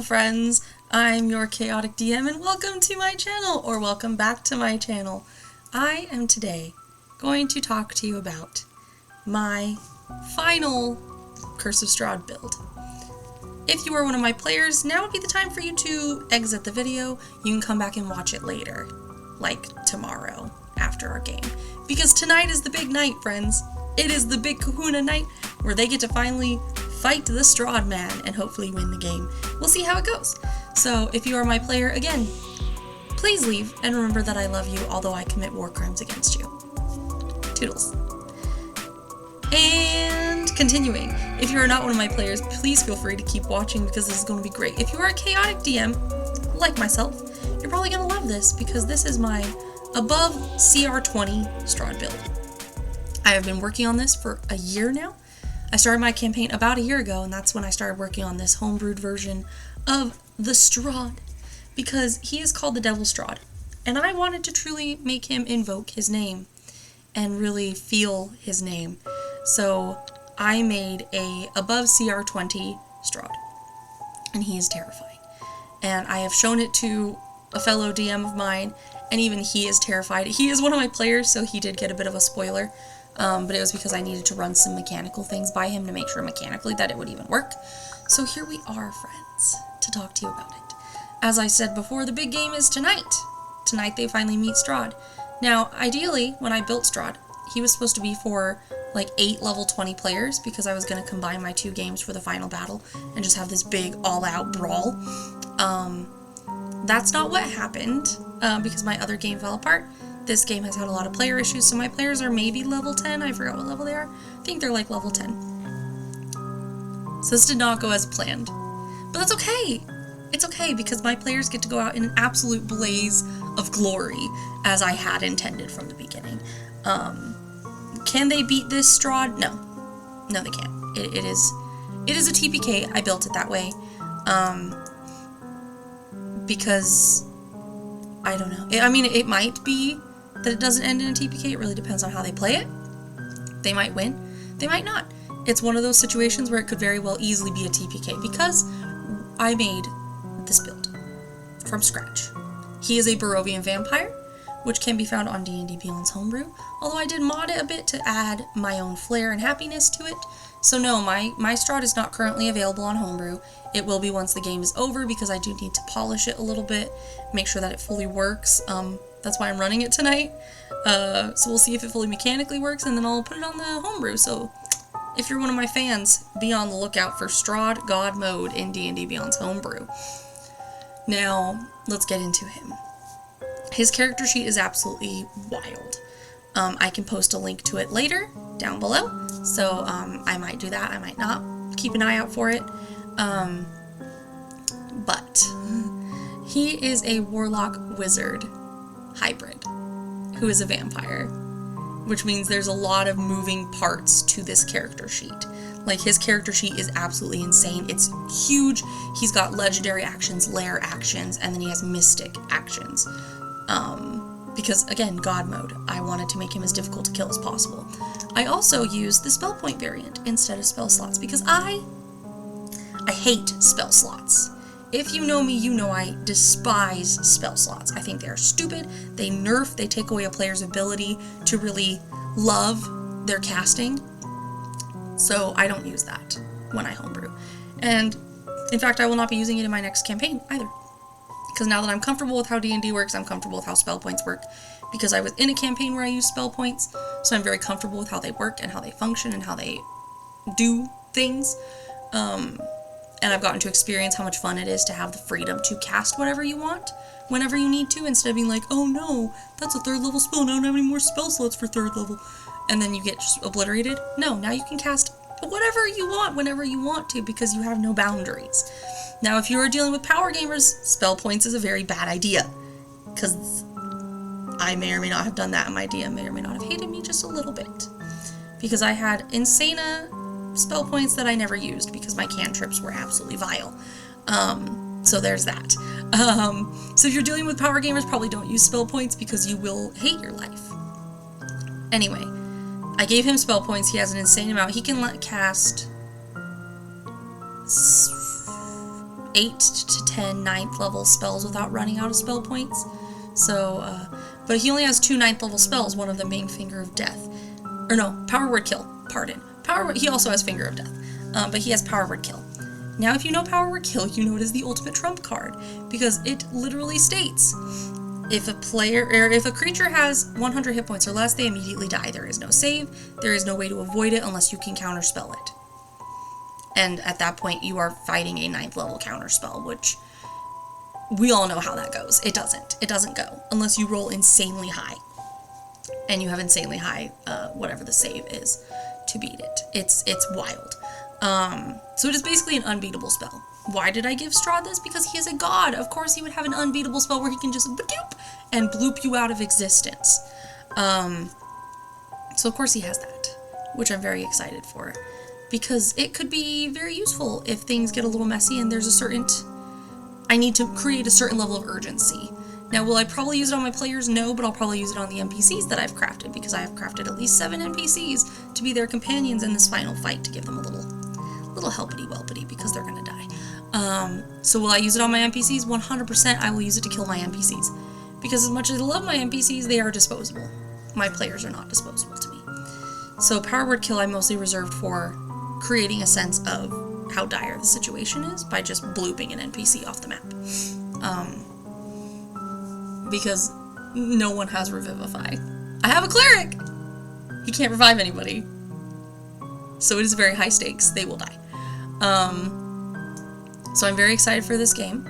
friends, I'm your chaotic DM and welcome to my channel, or welcome back to my channel. I am today going to talk to you about my final Curse of Strahd build. If you are one of my players, now would be the time for you to exit the video. You can come back and watch it later, like tomorrow after our game. Because tonight is the big night, friends. It is the big kahuna night where they get to finally fight the Strahd man and hopefully win the game. We'll see how it goes. So if you are my player, again, please leave and remember that I love you, although I commit war crimes against you. Toodles. And continuing, if you are not one of my players, please feel free to keep watching because this is going to be great. If you are a chaotic DM, like myself, you're probably going to love this because this is my above CR20 Strahd build. I have been working on this for a year now. I started my campaign about a year ago, and that's when I started working on this homebrewed version of the Strahd, because he is called the Devil Strahd, and I wanted to truly make him invoke his name and really feel his name. So I made a above CR20 Strahd, and he is terrifying. And I have shown it to a fellow DM of mine, and even he is terrified. He is one of my players, so he did get a bit of a spoiler. But it was because I needed to run some mechanical things by him to make sure mechanically that it would even work. So here we are, friends, to talk to you about it. As I said before, the big game is tonight. Tonight they finally meet Strahd. Now, ideally, when I built Strahd, he was supposed to be for like 8 level 20 players because I was going to combine my 2 games for the final battle and just have this big all-out brawl. That's not what happened because my other game fell apart. This game has had a lot of player issues, so my players are maybe level 10. I forgot what level they are. I think they're like level 10. So this did not go as planned. But that's okay. It's okay because my players get to go out in an absolute blaze of glory as I had intended from the beginning. Can they beat this Strahd? No. No, they can't. It is a TPK. I built it that way. Because I don't know. I mean, it might be that it doesn't end in a TPK. It really depends on how they play it. They might win. They might not. It's one of those situations where it could very well easily be a TPK because I made this build from scratch. He is a Barovian vampire, which can be found on D&D Beyond's homebrew, although I did mod it a bit to add my own flair and happiness to it. So no, my Strahd is not currently available on homebrew. It will be once the game is over because I do need to polish it a little bit, make sure that it fully works. That's why I'm running it tonight. So we'll see if it fully mechanically works, and then I'll put it on the homebrew. So if you're one of my fans, be on the lookout for Strahd God Mode in D&D Beyond's homebrew. Now, let's get into him. His character sheet is absolutely wild. I can post a link to it later down below, so I might do that, I might not. Keep an eye out for it. But he is a warlock wizard hybrid who is a vampire, which means there's a lot of moving parts to this character sheet. Like, his character sheet is absolutely insane. It's huge. He's got legendary actions, lair actions, and then he has mystic actions. Because, again, God mode. I wanted to make him as difficult to kill as possible. I also used the spell point variant instead of spell slots because I hate spell slots. If you know me, you know I despise spell slots. I think they're stupid. They nerf, they take away a player's ability to really love their casting. So I don't use that when I homebrew. And in fact, I will not be using it in my next campaign either. Because now that I'm comfortable with how D&D works, I'm comfortable with how spell points work. Because I was in a campaign where I used spell points, so I'm very comfortable with how they work and how they function and how they do things. And I've gotten to experience how much fun it is to have the freedom to cast whatever you want, whenever you need to, instead of being like, oh no, that's a 3rd level spell, now I don't have any more spell slots for 3rd level. And then you get just obliterated. No, now you can cast whatever you want, whenever you want to, because you have no boundaries. Now, if you are dealing with power gamers, spell points is a very bad idea, because I may or may not have done that, and my DM may or may not have hated me just a little bit, because I had insane spell points that I never used, because my cantrips were absolutely vile. So there's that. So if you're dealing with power gamers, probably don't use spell points, because you will hate your life. Anyway, I gave him spell points. He has an insane amount. He can cast 8 to 10 9th level spells without running out of spell points. So, but he only has 2 9th level spells, one of them being Finger of Death. Or no, Power Word Kill, pardon. He also has Finger of Death, but he has Power Word Kill. Now, if you know Power Word Kill, you know it is the ultimate trump card, because it literally states, if a creature has 100 hit points or less, they immediately die. There is no save, there is no way to avoid it unless you can counterspell it. And at that point, you are fighting a 9th level counterspell, which we all know how that goes. It doesn't go unless you roll insanely high. And you have insanely high, whatever the save is, to beat it. It's wild. So it is basically an unbeatable spell. Why did I give Strahd this? Because he is a god. Of course he would have an unbeatable spell where he can just ba-doop and bloop you out of existence. So of course he has that, which I'm very excited for. Because it could be very useful if things get a little messy and there's I need to create a certain level of urgency. Now, will I probably use it on my players? No, but I'll probably use it on the NPCs that I've crafted, because I have crafted at least 7 NPCs to be their companions in this final fight, to give them a little helpity-welpity, because they're gonna die. So will I use it on my NPCs? 100% I will use it to kill my NPCs. Because as much as I love my NPCs, they are disposable. My players are not disposable to me. So Power Word Kill I mostly reserved for creating a sense of how dire the situation is by just blooping an NPC off the map. Because no one has Revivify. I have a cleric! He can't revive anybody. So it is very high stakes. They will die. So I'm very excited for this game.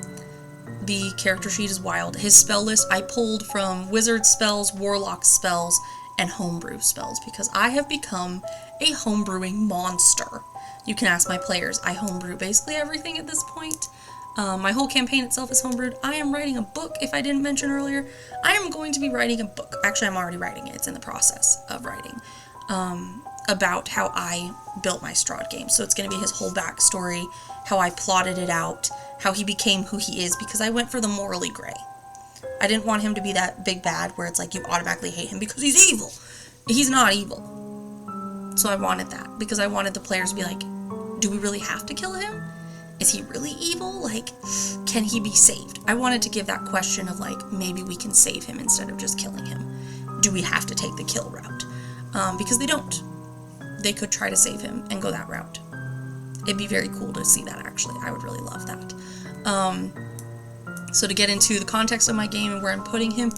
The character sheet is wild. His spell list I pulled from wizard spells, warlock spells, and homebrew spells, because I have become a homebrewing monster. You can ask my players. I homebrew basically everything at this point. My whole campaign itself is homebrewed. I am writing a book, if I didn't mention earlier. I am going to be writing a book. Actually, I'm already writing it. It's in the process of writing. About how I built my Strahd game. So it's going to be his whole backstory, how I plotted it out, how he became who he is, because I went for the morally gray. I didn't want him to be that big bad where it's like you automatically hate him because he's evil. He's not evil. So I wanted that, because I wanted the players to be like, do we really have to kill him? Is he really evil? Like, can he be saved? I wanted to give that question of like, maybe we can save him instead of just killing him. Do we have to take the kill route? Because they don't. They could try to save him and go that route. It'd be very cool to see that, actually. I would really love that. So to get into the context of my game and where I'm putting him,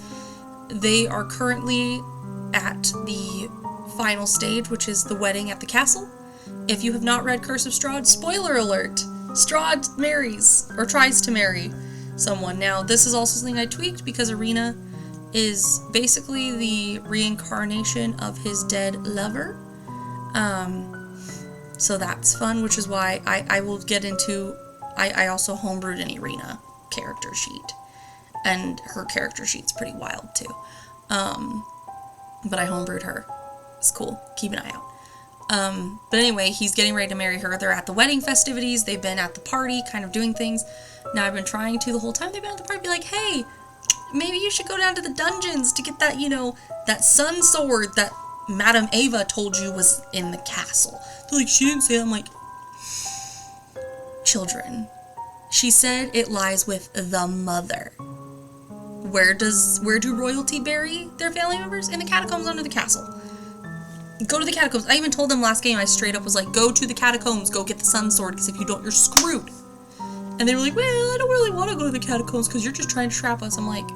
they are currently at the final stage, which is the wedding at the castle. If you have not read Curse of Strahd, spoiler alert! Strahd marries, or tries to marry someone. Now, this is also something I tweaked, because Arena is basically the reincarnation of his dead lover. So that's fun, which is why I will get into... I also homebrewed an Arena character sheet. And her character sheet's pretty wild, too. But I homebrewed her. It's cool. Keep an eye out. But anyway, he's getting ready to marry her. They're at the wedding festivities. They've been at the party, kind of doing things. Now, I've been trying to the whole time they've been at the party be like, hey, maybe you should go down to the dungeons to get that, that sun sword that Madame Ava told you was in the castle. They're like, she didn't say that. I'm like, children. She said it lies with the mother. Where do royalty bury their family members? In the catacombs under the castle. Go to the catacombs. I even told them last game, I straight up was like, go to the catacombs, go get the sun sword, because if you don't, you're screwed. And they were like, well, I don't really want to go to the catacombs because you're just trying to trap us. I'm like,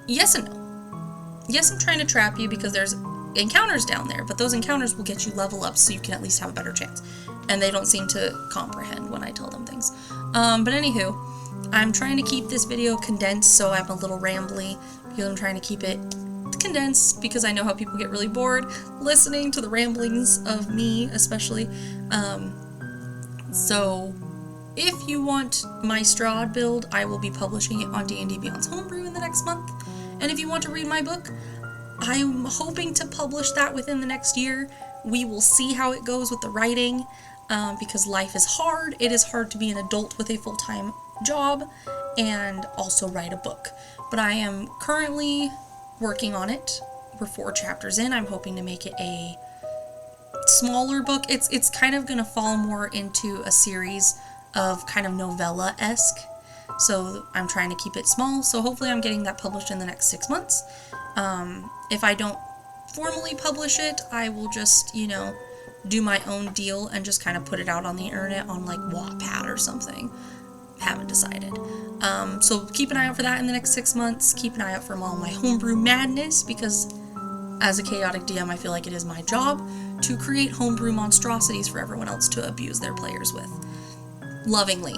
yes and no. Yes, I'm trying to trap you because there's encounters down there, but those encounters will get you level up so you can at least have a better chance. And they don't seem to comprehend when I tell them things. But anywho, I'm trying to keep this video condensed, so I'm a little rambly, because I'm trying to keep it condensed, because I know how people get really bored listening to the ramblings of me, especially. So if you want my Strahd build, I will be publishing it on D&D Beyond's Homebrew in the next month. And if you want to read my book, I'm hoping to publish that within the next year. We will see how it goes with the writing, because life is hard. It is hard to be an adult with a full-time job and also write a book. But I am currently working on it. We're 4 chapters in. I'm hoping to make it a smaller book. It's kind of going to fall more into a series of kind of novella-esque. So I'm trying to keep it small. So hopefully I'm getting that published in the next 6 months. If I don't formally publish it, I will just, do my own deal and just kind of put it out on the internet on like Wattpad or something. Haven't decided. So keep an eye out for that in the next 6 months. Keep an eye out for all my homebrew madness, because as a chaotic DM, I feel like it is my job to create homebrew monstrosities for everyone else to abuse their players with. Lovingly.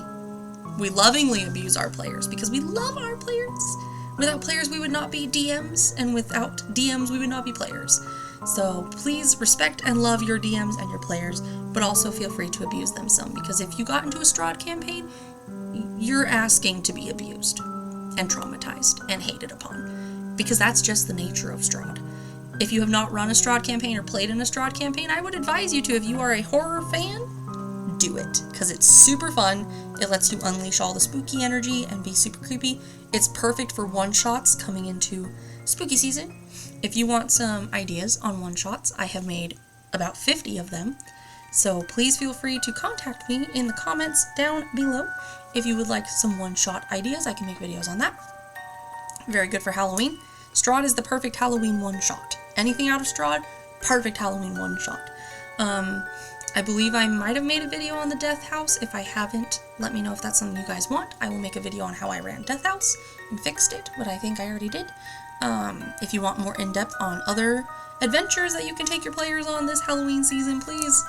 We lovingly abuse our players because we love our players. Without players, we would not be DMs, and without DMs, we would not be players. So please respect and love your DMs and your players, but also feel free to abuse them some, because if you got into a Strahd campaign, you're asking to be abused and traumatized and hated upon, because that's just the nature of Strahd. If you have not run a Strahd campaign or played in a Strahd campaign, I would advise you to. If you are a horror fan, do it, because it's super fun. It lets you unleash all the spooky energy and be super creepy. It's perfect for one-shots coming into spooky season. If you want some ideas on one-shots, I have made about 50 of them. So please feel free to contact me in the comments down below. If you would like some one-shot ideas, I can make videos on that. Very good for Halloween. Strahd is the perfect Halloween one-shot. Anything out of Strahd, perfect Halloween one-shot. I believe I might have made a video on the Death House. If I haven't, let me know if that's something you guys want. I will make a video on how I ran Death House and fixed it, but I think I already did. If you want more in-depth on other adventures that you can take your players on this Halloween season, please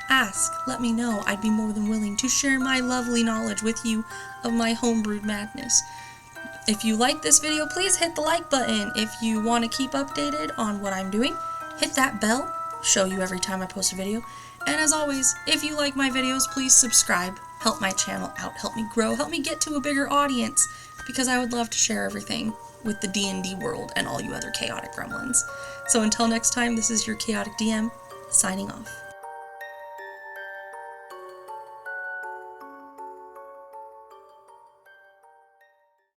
ask. Let me know. I'd be more than willing to share my lovely knowledge with you of my homebrewed madness. If you like this video, please hit the like button. If you want to keep updated on what I'm doing, hit that bell. Show you every time I post a video. And as always, if you like my videos, please subscribe. Help my channel out. Help me grow. Help me get to a bigger audience, because I would love to share everything with the D&D world and all you other chaotic gremlins. So until next time, this is your Chaotic DM, signing off.